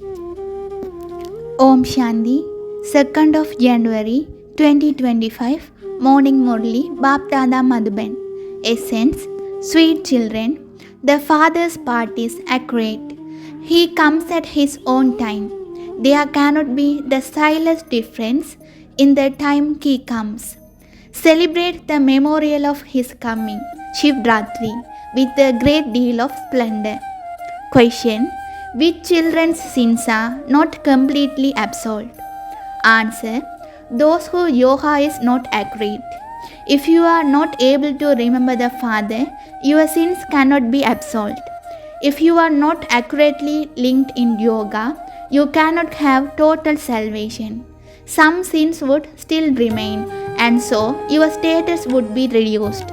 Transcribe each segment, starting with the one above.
Om Shanti, 2nd of January 2025, Morning Murali, Bapdada Madhuban. Essence, sweet children, the Father's part is accurate. He comes at His own time. There cannot be the slightest difference in the time He comes. Celebrate the memorial of His coming, Shivratri, with a great deal of splendor. Question: which children's sins are not completely absolved? Answer: those whose yoga is not accurate. If you are not able to remember the Father, your sins cannot be absolved. If you are not accurately linked in yoga, you cannot have total salvation. Some sins would still remain, and so your status would be reduced.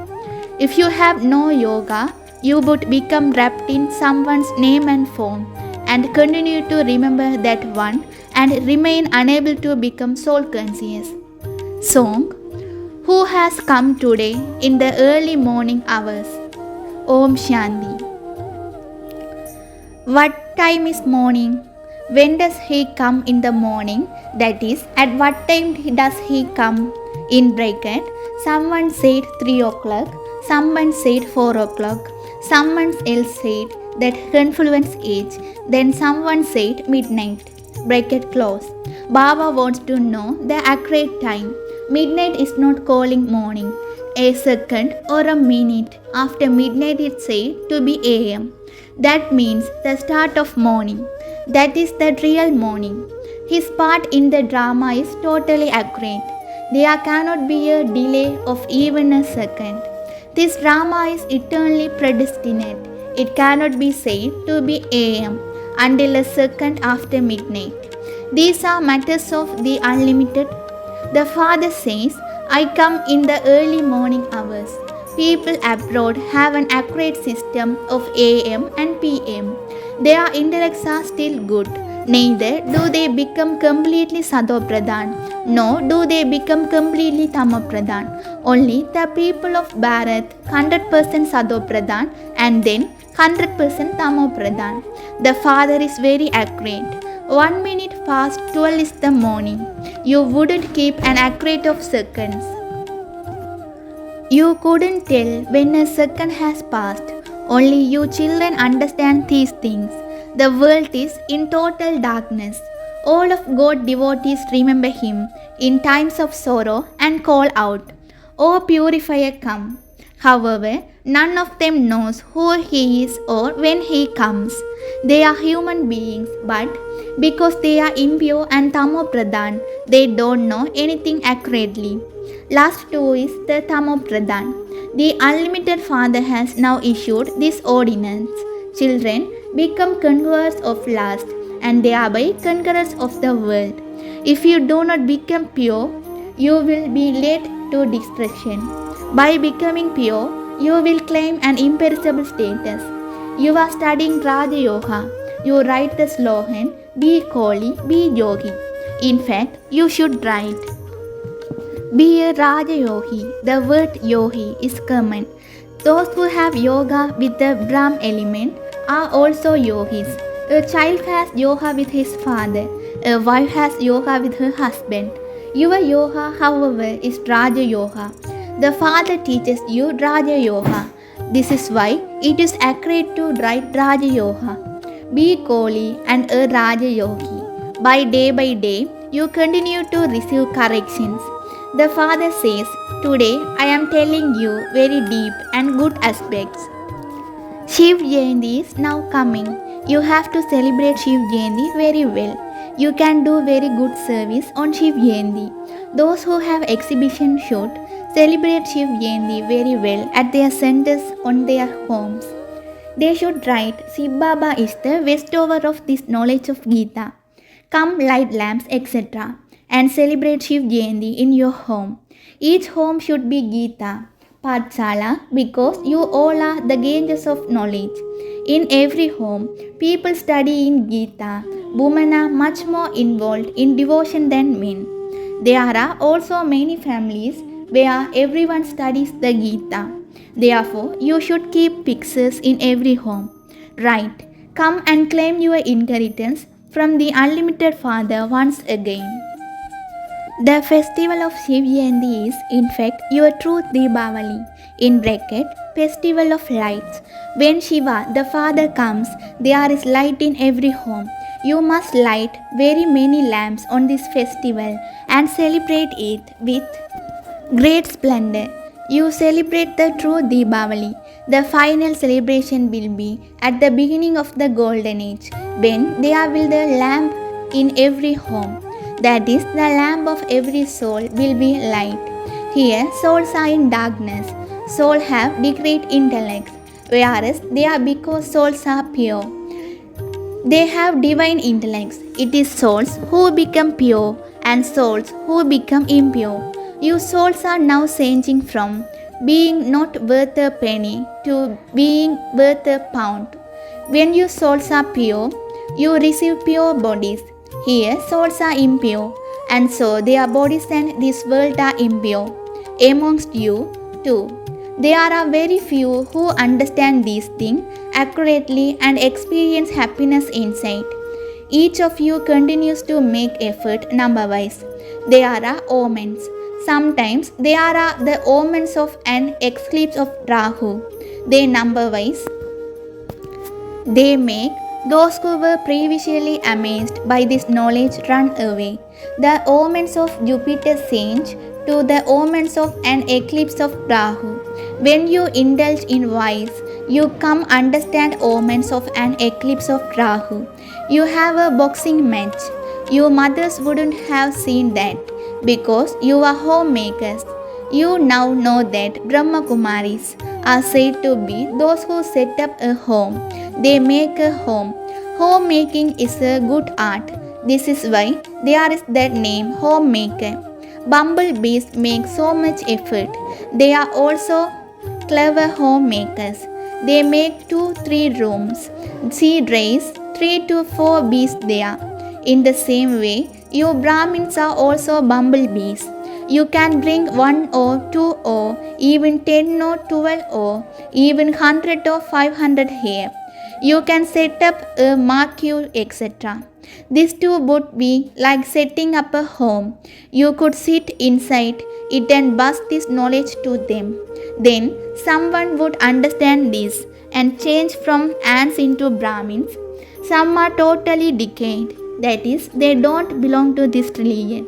If you have no yoga, you would become wrapped in someone's name and form and continue to remember that one and remain unable to become soul conscious. Song: who has come today in the early morning hours? Om Shanti. What time is morning? When does he come in the morning? That is, at what time does he come? In bracket, someone said 3 o'clock, someone said 4 o'clock, someone else said that confluence age, then someone said midnight. Bracket close. Baba wants to know the accurate time. Midnight is not calling morning. A second or a minute after midnight is said to be AM. That means the start of morning. That is the real morning. His part in the drama is totally accurate. There cannot be a delay of even a second. This drama is eternally predestinate. It cannot be said to be AM until a second after midnight. These are matters of the unlimited. The Father says, I come in the early morning hours. People abroad have an accurate system of AM and PM. Their intellects are still good. Neither do they become completely Sadopradhan, nor do they become completely Tamopradhan. Only the people of Bharat 100% Sadopradhan and then 100% Tamopradhan. The Father is very accurate. 1 minute past 12 is the morning. You wouldn't keep an accurate of seconds. You couldn't tell when a second has passed. Only you children understand these things. The world is in total darkness. All of God's devotees remember Him in times of sorrow and call out, O purifier, come. However, none of them knows who He is or when He comes. They are human beings, but because they are impure and tamopradhan, they don't know anything accurately. Last two is the tamopradhan. The unlimited Father has now issued this ordinance. Children, become conquerors of lust and thereby conquerors of the world. If you do not become pure, you will be led to destruction. By becoming pure, you will claim an imperishable status. You are studying Raja Yoga. You write the slogan, be Koli, be Yogi. In fact, you should write, be a Raja Yogi. The word Yogi is common. Those who have yoga with the Brahm element are also yogis. A child has yoga with his father. A wife has yoga with her husband. Your yoga, however, is Raja Yoga. The Father teaches you Raja Yoga. This is why it is accurate to write Raja Yoga. Be Koli and a Raja Yogi. By day, you continue to receive corrections. The Father says, today I am telling you very deep and good aspects. Shiv Jayanti is now coming. You have to celebrate Shiv Jayanti very well. You can do very good service on Shiv Jayanti. Those who have exhibition should celebrate Shiv Jayanti very well at their centers on their homes. They should write, Shiv Baba is the bestower of this knowledge of Gita. Come light lamps, etc. and celebrate Shiv Jayanti in your home. Each home should be Gita, Pathsala, because you all are the gauges of knowledge. In every home, people study in Gita. Women are much more involved in devotion than men. There are also many families where everyone studies the Gita. Therefore, you should keep pictures in every home. Write, come and claim your inheritance from the unlimited Father once again. The festival of Shiv Jayanti is, in fact, your true Deepavali, in bracket, festival of lights. When Shiva, the Father, comes, there is light in every home. You must light very many lamps on this festival and celebrate it with great splendor. You celebrate the true Deepavali. The final celebration will be at the beginning of the golden age, when there will the lamp in every home. That is, the lamp of every soul will be light. Here, souls are in darkness. Souls have decreed intellects, whereas they are because souls are pure. They have divine intellects. It is souls who become pure and souls who become impure. You souls are now changing from being not worth a penny to being worth a pound. When you souls are pure, you receive pure bodies. Here, souls are impure, and so their bodies and this world are impure. Amongst you, too, there are very few who understand these things accurately and experience happiness inside. Each of you continues to make effort number-wise. There are omens. Sometimes there are the omens of an eclipse of Rahu. They number-wise. They make those who were previously amazed by this knowledge run away. The omens of Jupiter change to the omens of an eclipse of Rahu. When you indulge in vice, you come understand omens of an eclipse of Rahu. You have a boxing match. Your mothers wouldn't have seen that because you are homemakers. You now know that Brahma Kumaris are said to be those who set up a home. They make a home. Homemaking is a good art. This is why there is that name homemaker. Bumblebees make so much effort. They are also clever homemakers. They make 2-3 rooms. Seed raise 3 to 4 bees there. In the same way, you Brahmins are also bumblebees. You can bring 1 or 2 or even 10 or 12 or even 100 or 500 here. You can set up a marquee, etc. This too would be like setting up a home. You could sit inside it and bust this knowledge to them. Then someone would understand this and change from ants into Brahmins. Some are totally decayed. That is, they don't belong to this religion.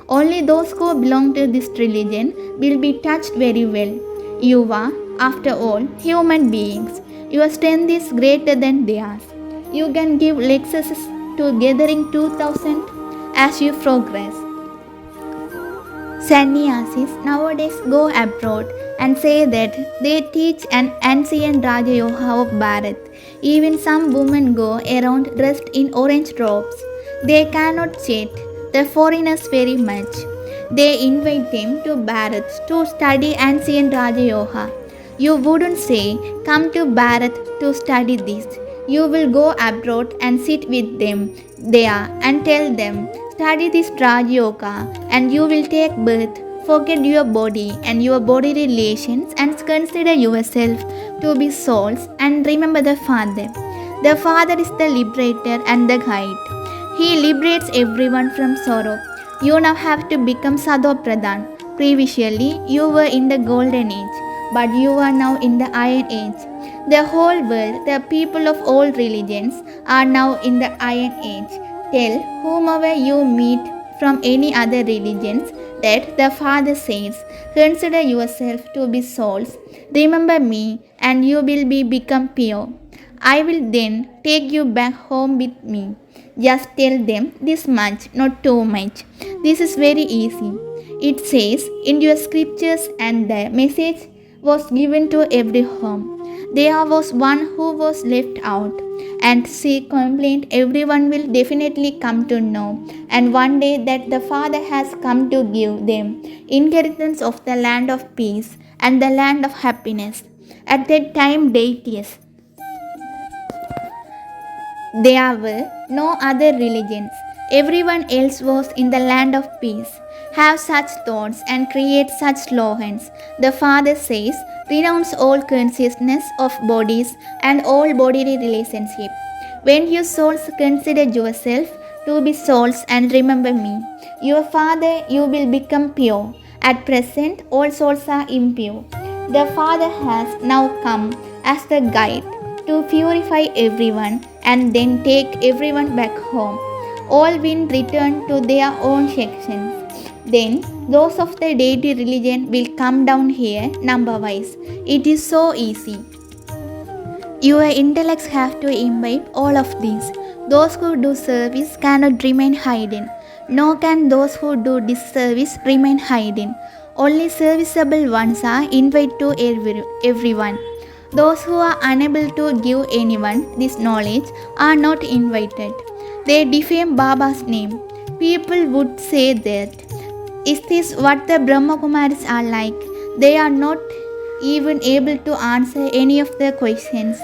Only those who belong to this religion will be touched very well. You are, after all, human beings. Your strength is greater than theirs. You can give lectures to gathering 2,000 as you progress. Sannyasis nowadays go abroad and say that they teach an ancient Raja Yoga of Bharat. Even some women go around dressed in orange robes. They cannot chat the foreigners very much. They invite them to Bharat to study ancient Raja Yoga. You wouldn't say, come to Bharat to study this. You will go abroad and sit with them there and tell them, study this Raja Yoga and you will take birth, forget your body and your body relations and consider yourself to be souls and remember the Father. The Father is the liberator and the guide. He liberates everyone from sorrow. You now have to become Sadho Pradhan. Previously, you were in the golden age, but you are now in the iron age. The whole world, the people of all religions, are now in the iron age. Tell whomever you meet from any other religions that the Father says, consider yourself to be souls. Remember me and you will become pure. I will then take you back home with me. Just tell them this much, not too much. This is very easy. It says in your scriptures and the message was given to every home. There was one who was left out and she complained everyone will definitely come to know and one day that the Father has come to give them inheritance of the land of peace and the land of happiness. At that time deities. There were no other religions. Everyone else was in the land of peace. Have such thoughts and create such slogans. The Father says, renounce all consciousness of bodies and all bodily relationship. When you souls consider yourself to be souls and remember me, your Father, you will become pure. At present, all souls are impure. The Father has now come as the guide to purify everyone and then take everyone back home. All will return to their own sections. Then those of the deity religion will come down here number wise. It is so easy. Your intellects have to imbibe all of these. Those who do service cannot remain hidden, nor can those who do disservice remain hidden. Only serviceable ones are invited to everyone. Those who are unable to give anyone this knowledge are not invited. They defame Baba's name. People would say that. Is this what the Brahmakumaris are like? They are not even able to answer any of the questions.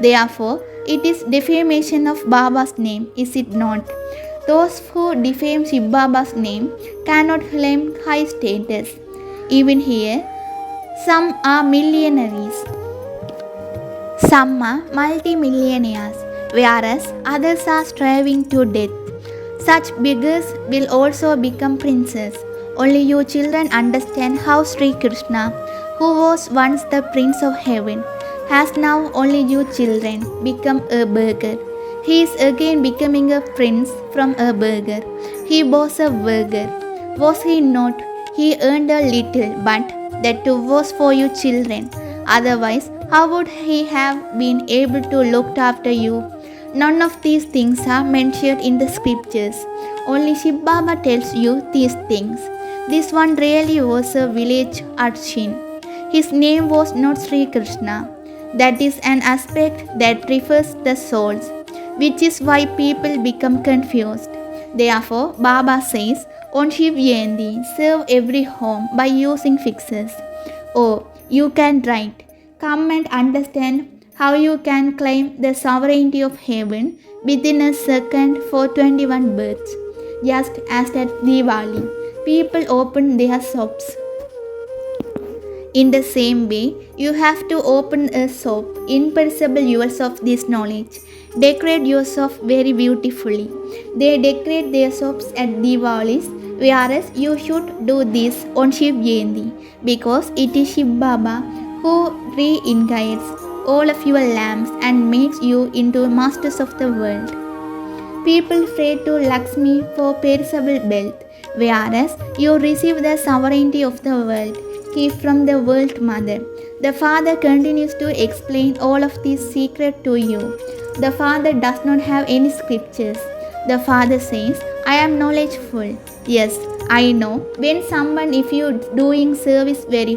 Therefore, it is defamation of Baba's name, is it not? Those who defame Shiv Baba's name cannot claim high status. Even here, some are millionaires, some are multimillionaires, whereas others are striving to death. Such beggars will also become princes. Only you children understand how Sri Krishna, who was once the Prince of Heaven, has now only you children become a beggar. He is again becoming a prince from a beggar. He was a beggar. Was he not? He earned a little, but that too was for you children. Otherwise, how would he have been able to look after you? None of these things are mentioned in the scriptures. Only Shiv Baba tells you these things. This one really was a village urchin. His name was not Sri Krishna. That is an aspect that refers the souls, which is why people become confused. Therefore, Baba says, on Shiv Jayanti, serve every home by using fixes. Oh, you can write. Come and understand how you can claim the sovereignty of heaven within a second for 21 births. Just as at Diwali, people open their shops. In the same way, you have to open a shop, imperishable jewels of this knowledge. Decorate your shop very beautifully. They decorate their shops at Diwalis, whereas you should do this on Shiv Jayanti, because it is Shiv Baba who reincarnates all of your lamps and makes you into masters of the world. People pray to Lakshmi for perishable wealth, whereas you receive the sovereignty of the world, gift from the world mother. The Father continues to explain all of these secrets to you. The Father does not have any scriptures. The Father says, I am knowledgeful. Yes, I know. When someone, if you doing service very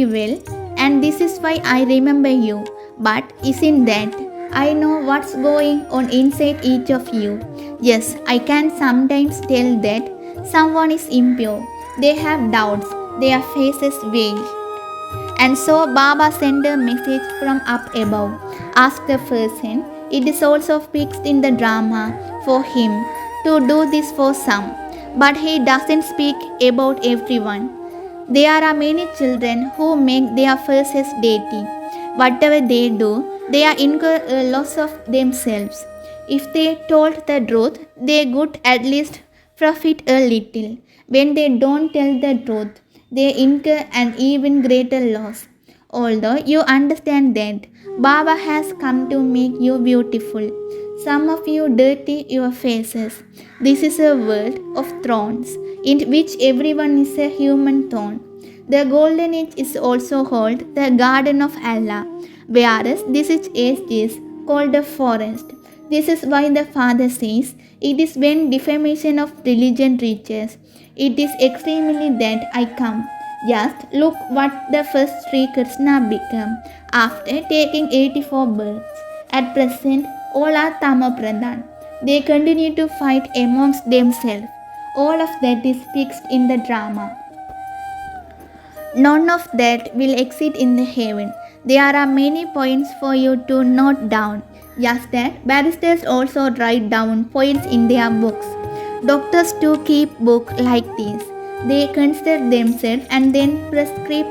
well, and this is why I remember you. But isn't that? I know what's going on inside each of you. Yes, I can sometimes tell that someone is impure. They have doubts, their faces veil. And so Baba sent a message from up above. Ask the person. It is also fixed in the drama for him to do this for some. But he doesn't speak about everyone. There are many children who make their faces deity. Whatever they do, they are incur a loss of themselves. If they told the truth, they could at least profit a little. When they don't tell the truth, they incur an even greater loss. Although you understand that Baba has come to make you beautiful, some of you dirty your faces. This is a world of thrones, in which everyone is a human thorn. The golden age is also called the garden of Allah, whereas this age is called the forest. This is why the Father says, it is when defamation of religion reaches, it is extremely that I come. Just look what the first Sri Krishna became after taking 84 births. At present, all are Tamapradhan. They continue to fight amongst themselves. All of that is fixed in the drama. None of that will exist in the heaven. There are many points for you to note down. Just that barristers also write down points in their books. Doctors too keep books like this. They consider themselves and then prescribe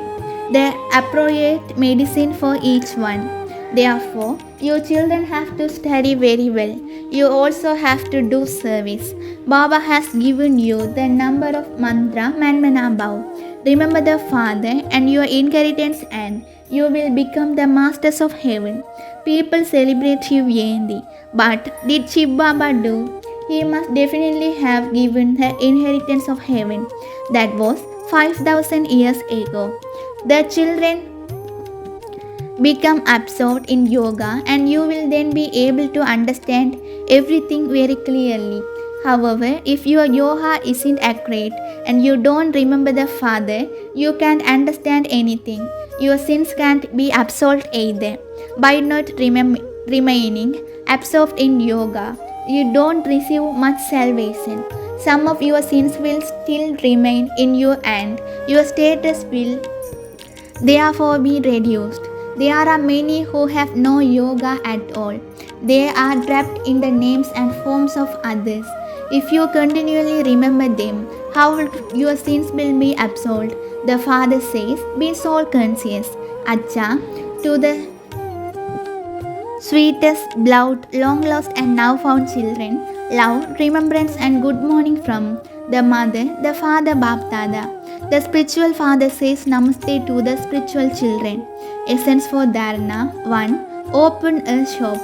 the appropriate medicine for each one. Therefore, you children have to study very well. You also have to do service. Baba has given you the number of mantra manmana above. Remember the Father and your inheritance, and you will become the masters of heaven. People celebrate Shiv Jayanti, but did Shiv Baba do? He must definitely have given the inheritance of heaven. That was 5,000 years ago. The children become absorbed in yoga, and you will then be able to understand everything very clearly. However, if your yoga isn't accurate and you don't remember the Father, you can't understand anything. Your sins can't be absolved either. By not remaining absorbed in yoga, you don't receive much salvation. Some of your sins will still remain in you, and your status will therefore be reduced. There are many who have no yoga at all. They are trapped in the names and forms of others. If you continually remember them, how your sins will be absolved? The Father says, be soul conscious. Acha, to the sweetest, beloved, long lost and now found children, love, remembrance and good morning from the Mother, the Father, Baptada. The spiritual father says namaste to the spiritual children. Essence for Dharana 1. Open a shop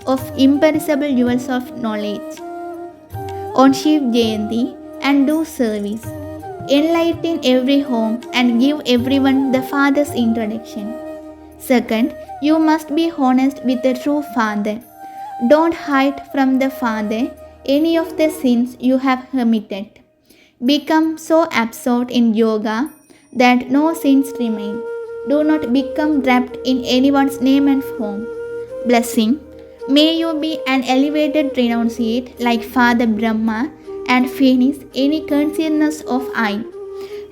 of imperishable jewels of knowledge on Shiv Jayanti and do service. Enlighten every home and give everyone the Father's introduction. Second, you must be honest with the true Father. Don't hide from the Father any of the sins you have committed. Become so absorbed in yoga that no sins remain. Do not become wrapped in anyone's name and form. Blessing. May you be an elevated renunciate like Father Brahma and finish any consciousness of I.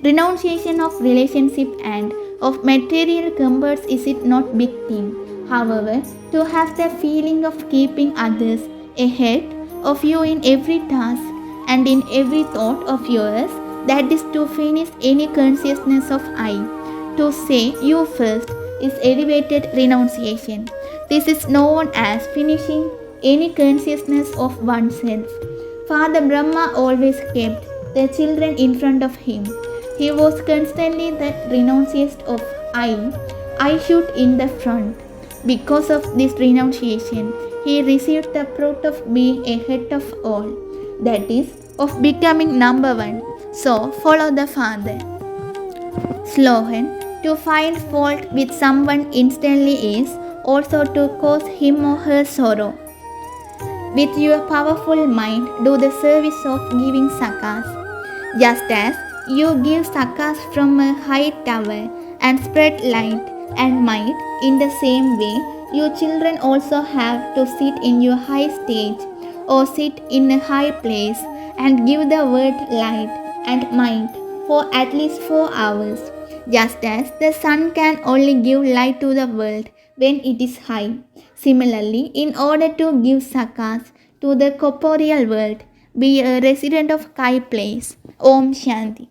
Renunciation of relationship and of material comforts is it not big thing. However, to have the feeling of keeping others ahead of you in every task and in every thought of yours, that is to finish any consciousness of I. To say you first is elevated renunciation. This is known as finishing any consciousness of oneself. Father Brahma always kept the children in front of him. He was constantly the renunciation of I should in the front. Because of this renunciation, he received the fruit of being a head of all, that is, of becoming number one. So, follow the Father. Slogan. To find fault with someone instantly is also to cause him or her sorrow. With your powerful mind, do the service of giving sakas. Just as you give sakas from a high tower and spread light and might, in the same way, you children also have to sit in your high stage or sit in a high place and give the word light and might for at least 4 hours. Just as the sun can only give light to the world when it is high. Similarly, in order to give sakas to the corporeal world, be a resident of high place. Om Shanti.